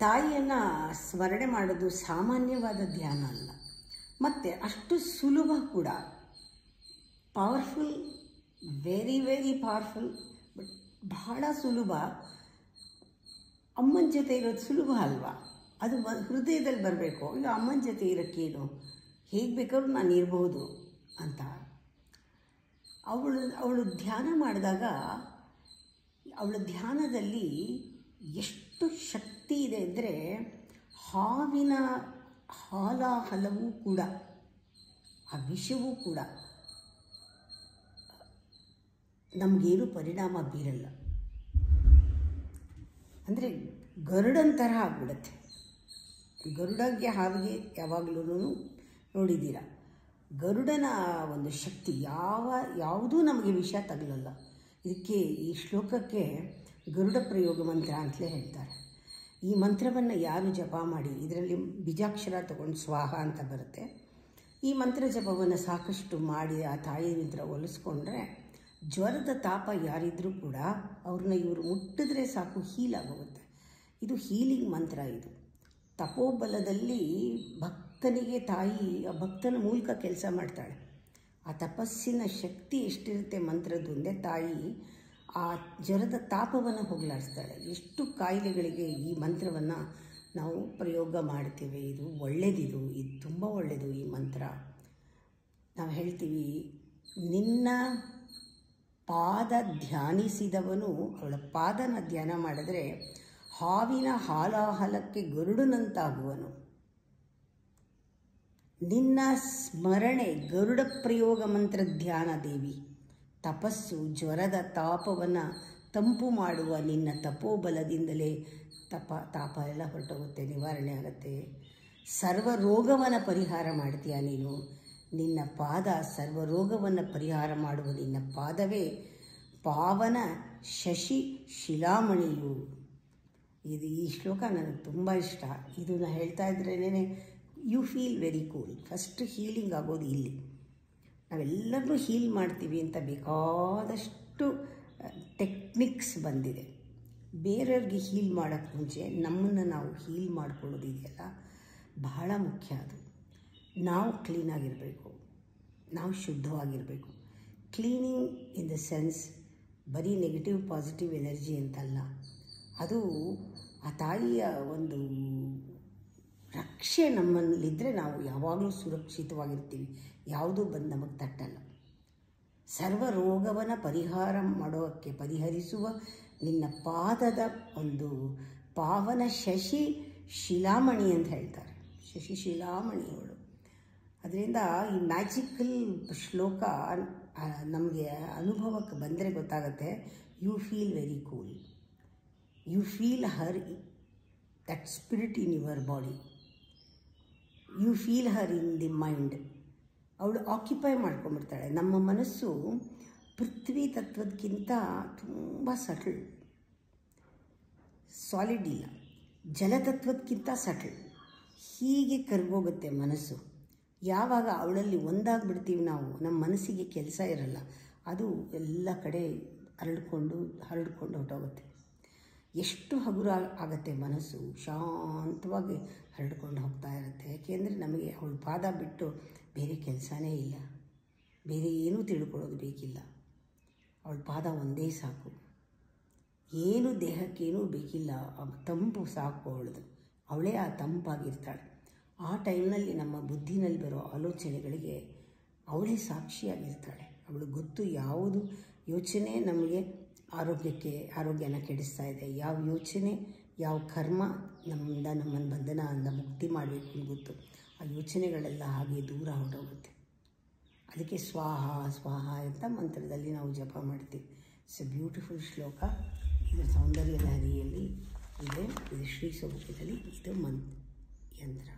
ತಾಯಿಯನ್ನು ಸ್ಮರಣೆ ಮಾಡೋದು ಸಾಮಾನ್ಯವಾದ ಧ್ಯಾನ ಅಲ್ಲ, ಮತ್ತು ಅಷ್ಟು ಸುಲಭ ಕೂಡ. Powerful, very very powerful, but ಬಹಳ ಸುಲಭ. ಅಮ್ಮನ ಜೊತೆ ಇರೋದು ಸುಲಭ ಅಲ್ವಾ? ಅದು ಹೃದಯದಲ್ಲಿ ಬರಬೇಕು. ಈಗ ಅಮ್ಮನ ಜೊತೆ ಇರೋಕ್ಕೇನು, ಹೇಗೆ ಬೇಕಾದ್ರೂ ನಾನು ಇರ್ಬೋದು ಅಂತ. ಅವಳು ಧ್ಯಾನ ಮಾಡಿದಾಗ ಅವಳ ಧ್ಯಾನದಲ್ಲಿ ಎಷ್ಟು ಶಕ್ತಿ ಇದೆ ಅಂದರೆ, ಹಾವಿನ ಹಾಲಾಹಲವೂ ಕೂಡ, ಆ ವಿಷವೂ ಕೂಡ ನಮಗೇನು ಪರಿಣಾಮ ಬೀರಲ್ಲ. ಅಂದರೆ ಗರುಡನ ಥರ ಆಗ್ಬಿಡುತ್ತೆ. ಗರುಡಗೆ ಹಾವಿಗೆ ಯಾವಾಗಲೂ ನೋಡಿದ್ದೀರ, ಗರುಡನ ಒಂದು ಶಕ್ತಿ ಯಾವುದೂ ನಮಗೆ ವಿಷ ತಗಲಲ್ಲ. ಇದಕ್ಕೆ ಈ ಶ್ಲೋಕಕ್ಕೆ ಗರುಡ ಪ್ರಯೋಗ ಮಂತ್ರ ಅಂತಲೇ ಹೇಳ್ತಾರೆ. ಈ ಮಂತ್ರವನ್ನು ಯಾರು ಜಪ ಮಾಡಿ, ಇದರಲ್ಲಿ ಬೀಜಾಕ್ಷರ ತಗೊಂಡು ಸ್ವಾಹ ಅಂತ ಬರುತ್ತೆ. ಈ ಮಂತ್ರ ಜಪವನ್ನು ಸಾಕಷ್ಟು ಮಾಡಿ ಆ ತಾಯಿ ಮಂತ್ರ ಒಲಿಸ್ಕೊಂಡ್ರೆ, ಜ್ವರದ ತಾಪ ಯಾರಿದ್ರೂ ಕೂಡ ಅವ್ರನ್ನ ಇವರು ಮುಟ್ಟಿದ್ರೆ ಸಾಕು ಹೀಲ್ ಆಗೋಗುತ್ತೆ. ಇದು ಹೀಲಿಂಗ್ ಮಂತ್ರ. ಇದು ತಪೋಬಲದಲ್ಲಿ ಭಕ್ತನಿಗೆ ತಾಯಿ ಆ ಭಕ್ತನ ಮೂಲಕ ಕೆಲಸ ಮಾಡ್ತಾಳೆ. ಆ ತಪಸ್ಸಿನ ಶಕ್ತಿ ಎಷ್ಟಿರುತ್ತೆ ಮಂತ್ರದ್ದು ಅಂದರೆ, ತಾಯಿ ಆ ಜ್ವರದ ತಾಪವನ್ನು ಹೋಗಲಾಡಿಸ್ತಾಳೆ. ಎಷ್ಟು ಕಾಯಿಲೆಗಳಿಗೆ ಈ ಮಂತ್ರವನ್ನು ನಾವು ಪ್ರಯೋಗ ಮಾಡ್ತೇವೆ. ಇದು ಒಳ್ಳೆಯದಿದು, ಇದು ತುಂಬ ಒಳ್ಳೆಯದು. ಈ ಮಂತ್ರ ನಾವು ಹೇಳ್ತೀವಿ, ನಿನ್ನ ಪಾದ ಧ್ಯಾನಿಸಿದವನು, ಅವಳ ಪಾದನ ಧ್ಯಾನ ಮಾಡಿದ್ರೆ ಹಾವಿನ ಹಾಲಾಹಲಕ್ಕೆ ಗರುಡನಂತಾಗುವನು. ನಿನ್ನ ಸ್ಮರಣೆ ಗರುಡ ಪ್ರಯೋಗ ಮಂತ್ರ ಧ್ಯಾನ ದೇವಿ. ತಪಸ್ಸು ಜ್ವರದ ತಾಪವನ್ನು ತಂಪು ಮಾಡುವ ನಿನ್ನ ತಪೋಬಲದಿಂದಲೇ ತಾಪ ಎಲ್ಲ ಹೊರಟೋಗುತ್ತೆ, ನಿವಾರಣೆ ಆಗುತ್ತೆ. ಸರ್ವ ರೋಗವನ್ನು ಪರಿಹಾರ ಮಾಡ್ತೀಯ ನೀನು. ನಿನ್ನ ಪಾದ ಸರ್ವರೋಗವನ್ನು ಪರಿಹಾರ ಮಾಡುವ ನಿನ್ನ ಪಾದವೇ ಪಾವನ ಶಶಿ ಶಿಲಾಮಣಿಯು. ಈ ಶ್ಲೋಕ ನನಗೆ ತುಂಬ ಇಷ್ಟ. ಇದನ್ನು ಹೇಳ್ತಾ ಇದ್ರೇ you feel very cool. First healing ಆಗೋದು ಇಲ್ಲಿ. ನಾವೆಲ್ಲರೂ ಹೀಲ್ ಮಾಡ್ತೀವಿ ಅಂತ ಬೇಕಾದಷ್ಟು ಟೆಕ್ನಿಕ್ಸ್ ಬಂದಿದೆ. ಬೇರೆಯವ್ರಿಗೆ ಹೀಲ್ ಮಾಡೋಕ್ಕೆ ಮುಂಚೆ ನಮ್ಮನ್ನು ನಾವು ಹೀಲ್ ಮಾಡ್ಕೊಳ್ಳೋದಿದೆಯಲ್ಲ, ಬಹಳ ಮುಖ್ಯ. ಅದು ನಾವು ಕ್ಲೀನಾಗಿರಬೇಕು, ನಾವು ಶುದ್ಧವಾಗಿರಬೇಕು. ಕ್ಲೀನಿಂಗ್ ಇನ್ ದ ಸೆನ್ಸ್ ಬರೀ ನೆಗೆಟಿವ್ ಪಾಸಿಟಿವ್ ಎನರ್ಜಿ ಅಂತಲ್ಲ. ಅದು ಆ ತಾಯಿಯ ಒಂದು ರಕ್ಷೆ ನಮ್ಮಲ್ಲಿದ್ದರೆ ನಾವು ಯಾವಾಗಲೂ ಸುರಕ್ಷಿತವಾಗಿರ್ತೀವಿ. ಯಾವುದೂ ಬಂದು ನಮಗೆ ತಟ್ಟಲ್ಲ. ಸರ್ವ ರೋಗವನ್ನು ಪರಿಹರಿಸುವ ನಿನ್ನ ಪಾದದ ಒಂದು ಪಾವನ ಶಶಿ ಶಿಲಾಮಣಿ ಅಂತ ಹೇಳ್ತಾರೆ. ಶಶಿ ಶಿಲಾಮಣಿಯವಳು. ಅದರಿಂದ ಈ ಮ್ಯಾಜಿಕಲ್ ಶ್ಲೋಕ ನಮಗೆ ಅನುಭವಕ್ಕೆ ಬಂದರೆ ಗೊತ್ತಾಗುತ್ತೆ. You feel very cool. You feel her that spirit in your body. You feel her in the mind. ಅವಳು ಆಕ್ಯುಪೈ ಮಾಡ್ಕೊಂಡ್ಬಿಡ್ತಾಳೆ. ನಮ್ಮ ಮನಸ್ಸು ಪೃಥ್ವಿ ತತ್ವದಕ್ಕಿಂತ ತುಂಬ ಸಟಲ್, ಸಾಲಿಡ್ ಇಲ್ಲ. ಜಲತತ್ವದಕ್ಕಿಂತ ಸಟಲ್. ಹೀಗೆ ಕರ್ಗೋಗುತ್ತೆ ಮನಸ್ಸು. ಯಾವಾಗ ಅವಳಲ್ಲಿ ಒಂದಾಗ್ಬಿಡ್ತೀವಿ ನಾವು, ನಮ್ಮ ಮನಸ್ಸಿಗೆ ಕೆಲಸ ಇರಲ್ಲ. ಅದು ಎಲ್ಲ ಕಡೆ ಹರಡ್ಕೊಂಡು ಹೊರಟೋಗುತ್ತೆ. ಎಷ್ಟು ಹಗುರ ಆಗುತ್ತೆ ಮನಸ್ಸು, ಶಾಂತವಾಗಿ ಹರಡ್ಕೊಂಡು ಹೋಗ್ತಾ ಇರುತ್ತೆ. ಯಾಕೆಂದರೆ ನಮಗೆ ಅವಳ ಪಾದ ಬಿಟ್ಟು ಬೇರೆ ಕೆಲಸನೇ ಇಲ್ಲ, ಬೇರೆ ಏನೂ ತಿಳ್ಕೊಳ್ಳೋದು ಬೇಕಿಲ್ಲ. ಅವಳ ಪಾದ ಒಂದೇ ಸಾಕು. ಏನು ದೇಹಕ್ಕೇನೂ ಬೇಕಿಲ್ಲ, ತಂಪು ಸಾಕು ಅವಳದು. ಅವಳೇ ಆ ತಂಪಾಗಿರ್ತಾಳೆ. ಆ ಟೈಮ್ನಲ್ಲಿ ನಮ್ಮ ಬುದ್ಧಿನಲ್ಲಿ ಬರೋ ಆಲೋಚನೆಗಳಿಗೆ ಅವಳೇ ಸಾಕ್ಷಿಯಾಗಿರ್ತಾಳೆ. ಅವಳು ಗೊತ್ತು ಯಾವುದು ಯೋಚನೆ ನಮಗೆ ಆರೋಗ್ಯನ ಕೆಡಿಸ್ತಾ ಇದೆ, ಯಾವ ಯೋಚನೆ ಯಾವ ಕರ್ಮ ನಮ್ಮನ್ನು ಬಂಧನದಿಂದ ಮುಕ್ತಿ ಮಾಡಬೇಕು ಅಂತ ಗೊತ್ತು. ಆ ಯೋಚನೆಗಳೆಲ್ಲ ಹಾಗೆ ದೂರ ಹೊರಟೋಗುತ್ತೆ. ಅದಕ್ಕೆ ಸ್ವಾಹ ಸ್ವಾಹ ಅಂತ ಮಂತ್ರದಲ್ಲಿ ನಾವು ಜಪ ಮಾಡ್ತೀವಿ. ಇಟ್ಸ್ ಎ ಬ್ಯೂಟಿಫುಲ್ ಶ್ಲೋಕ. ಇದು ಸೌಂದರ್ಯ ಲಹರಿಯಲ್ಲಿ ಇದೆ. ಇದು ಶ್ರೀ ಸೂಕ್ತದಲ್ಲಿ ಇದು ಯಂತ್ರ.